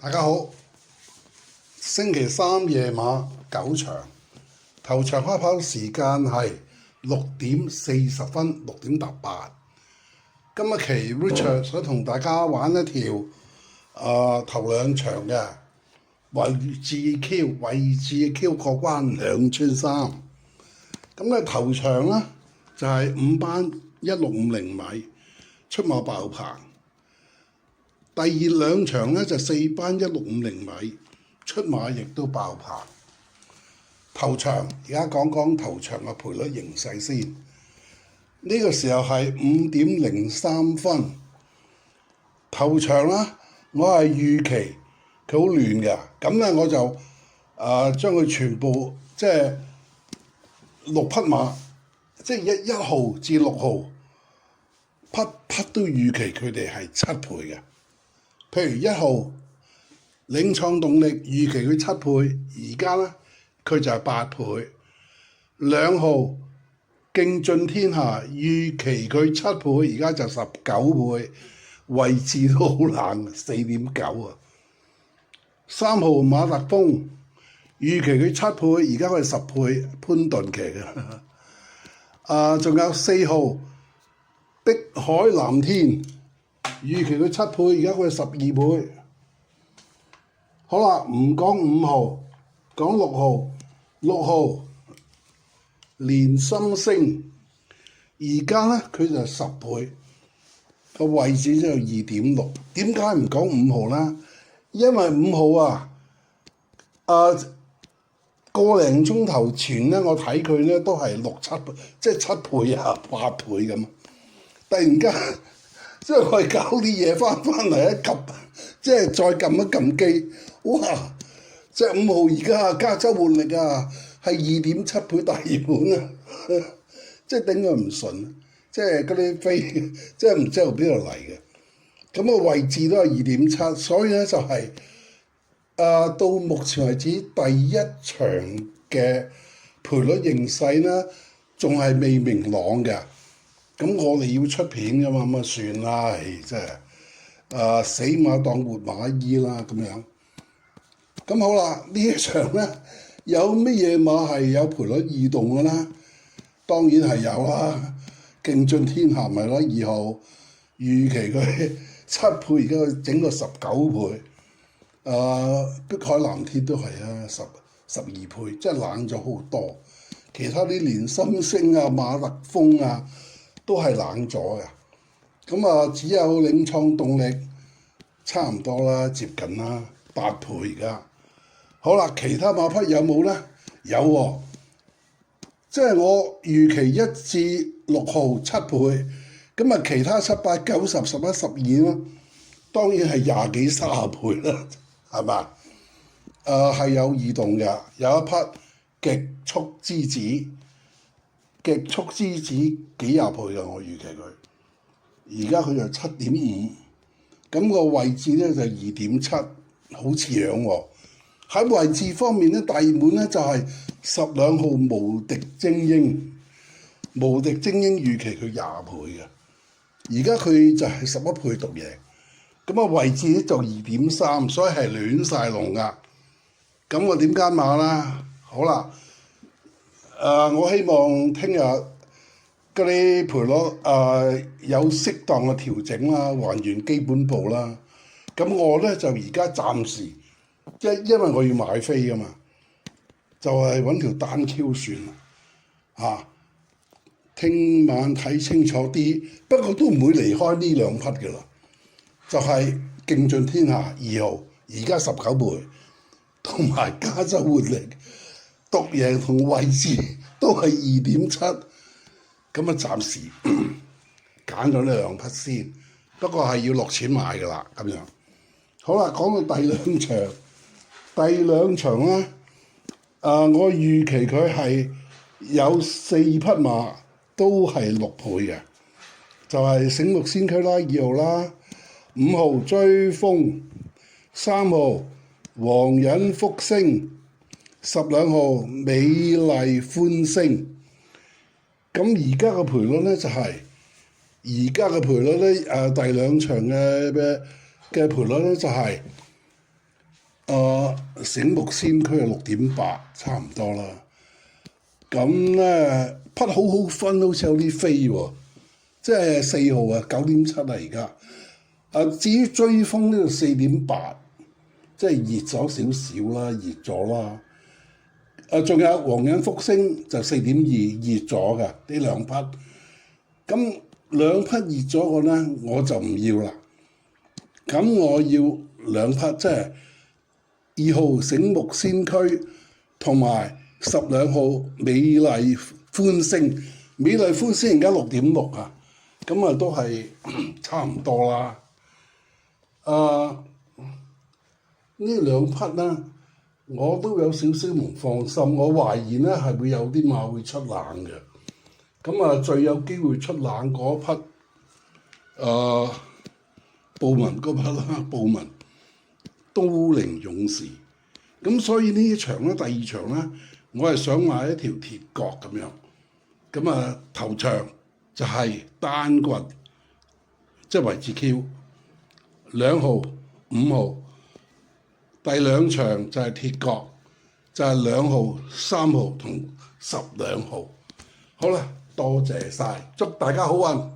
大家好，星期三夜晚9場，頭場開跑時間係6:40，6:08。今日期 Richard 想同大家玩一條頭兩場嘅位置 Q 過關兩穿三。咁嘅頭場呢，就係5班1650米出馬爆棚。第二兩場呢，就4班1650米出馬亦都爆棚。頭場而家講講頭場嘅賠率形勢先。呢個時候係5:03。頭場啦，我係預期佢好亂嘅，咁咧我就將佢全部即係6匹馬，即係一號至6號，匹都預期佢哋係7倍嘅。譬如1號領創動力預期佢7倍，而家咧佢就係8倍。2號競進天下預期佢7倍，而家就19倍，位置都好冷，4.9啊。3號馬特風預期佢7倍，而家佢係10倍，潘頓騎嘅。仲有4號碧海藍天。預期佢7倍，而家佢係12倍。好啦，唔講5號，講6號。6號連心星，而家咧佢就係10倍，個位置就2.6。點解唔講5號咧？因為5號個零鐘頭前咧，我睇佢咧都係6、7倍，即係7倍啊、8倍咁。突然間〜即係我哋搞啲嘢翻嚟一撳，即係再撳一撳機，哇！隻5號而家加州活力啊，係2.7倍大熱門啊！即係頂佢唔順，即係嗰啲飛，即係唔知由邊度嚟嘅。咁個位置都係2.7，所以咧就係、到目前為止第一場嘅賠率形勢咧，仲係未明朗嘅。咁我哋要出片噶嘛，咁啊算啦，即係死馬當活馬醫啦咁樣。咁好啦，呢一場咧有乜嘢馬係有賠率異動嘅咧？當然係有啦，競進天下咪咯，2號預期佢7倍，而家佢整個19倍。碧海藍天都係啊，12倍，即係冷咗好多。其他啲連心星啊、馬特風啊，都係冷咗嘅，咁只有領創動力差唔多啦，接近啦8倍而家。好啦，其他馬匹有冇咧？有喎，即係我預期1至6號7倍，咁其他7、8、9、10、11、12啦，當然係20幾30倍啦，係嘛？係有異動嘅，有一匹極速之子。極速之子幾廿倍嘅，我預期佢，而家佢就7.5，咁個位置咧就2.7，好似樣喎。喺位置方面咧，大熱門咧就係12號無敵精英，無敵精英預期佢20倍嘅，而家佢就係11倍獨贏，咁位置咧就2.3，所以係亂晒龍噶。咁我點加碼啦？好啦。我希望聽日嗰啲賠率有適當嘅調整啦，還原基本步啦。咁我咧就而家暫時，因為我要買飛噶嘛，就係揾條單 Q 算啦。聽晚睇清楚啲，不過都唔會離開呢兩匹嘅啦。就係競進天下2號，而家19倍，同埋加州活力。獨贏同位置都係2.7，咁暫時揀咗呢兩匹先，不過係要落錢買㗎啦，咁樣。好啦，講到第兩場咧，我預期佢係有4匹馬都係6倍嘅，就係醒目先驅啦，2號啦，5號追風，3號皇仁福星。12號美麗歡星，咁而家嘅賠率咧就係、而家嘅賠率咧第兩場嘅賠率咧就係醒目先驅係6.8，差唔多啦。咁咧匹好好分，好似有啲飛喎，即係4號啊9.7啊而家。至於追風呢度4.8，即係熱咗少少啦，熱咗啦。仲有皇仁福星就4.2熱咗㗎，呢兩匹。咁兩匹熱咗個咧，我就唔要啦。咁我要兩匹，即係2號醒目先驅同埋12號美麗歡星。美麗歡星而家6.6啊，咁啊都係差唔多啦。呢兩匹咧，我都有少少唔放心，我懷疑咧係會有啲馬會出冷嘅。咁啊，最有機會出冷嗰匹，布文嗰匹啦，布文都靈勇士。咁所以呢一場咧，第二場咧，我係想買一條鐵角咁樣。咁啊，頭場就係單棍，即係維持 Q 2號、5號。第兩場就係鐵角，就係2號、3號同12號。好啦，多謝晒，祝大家好運！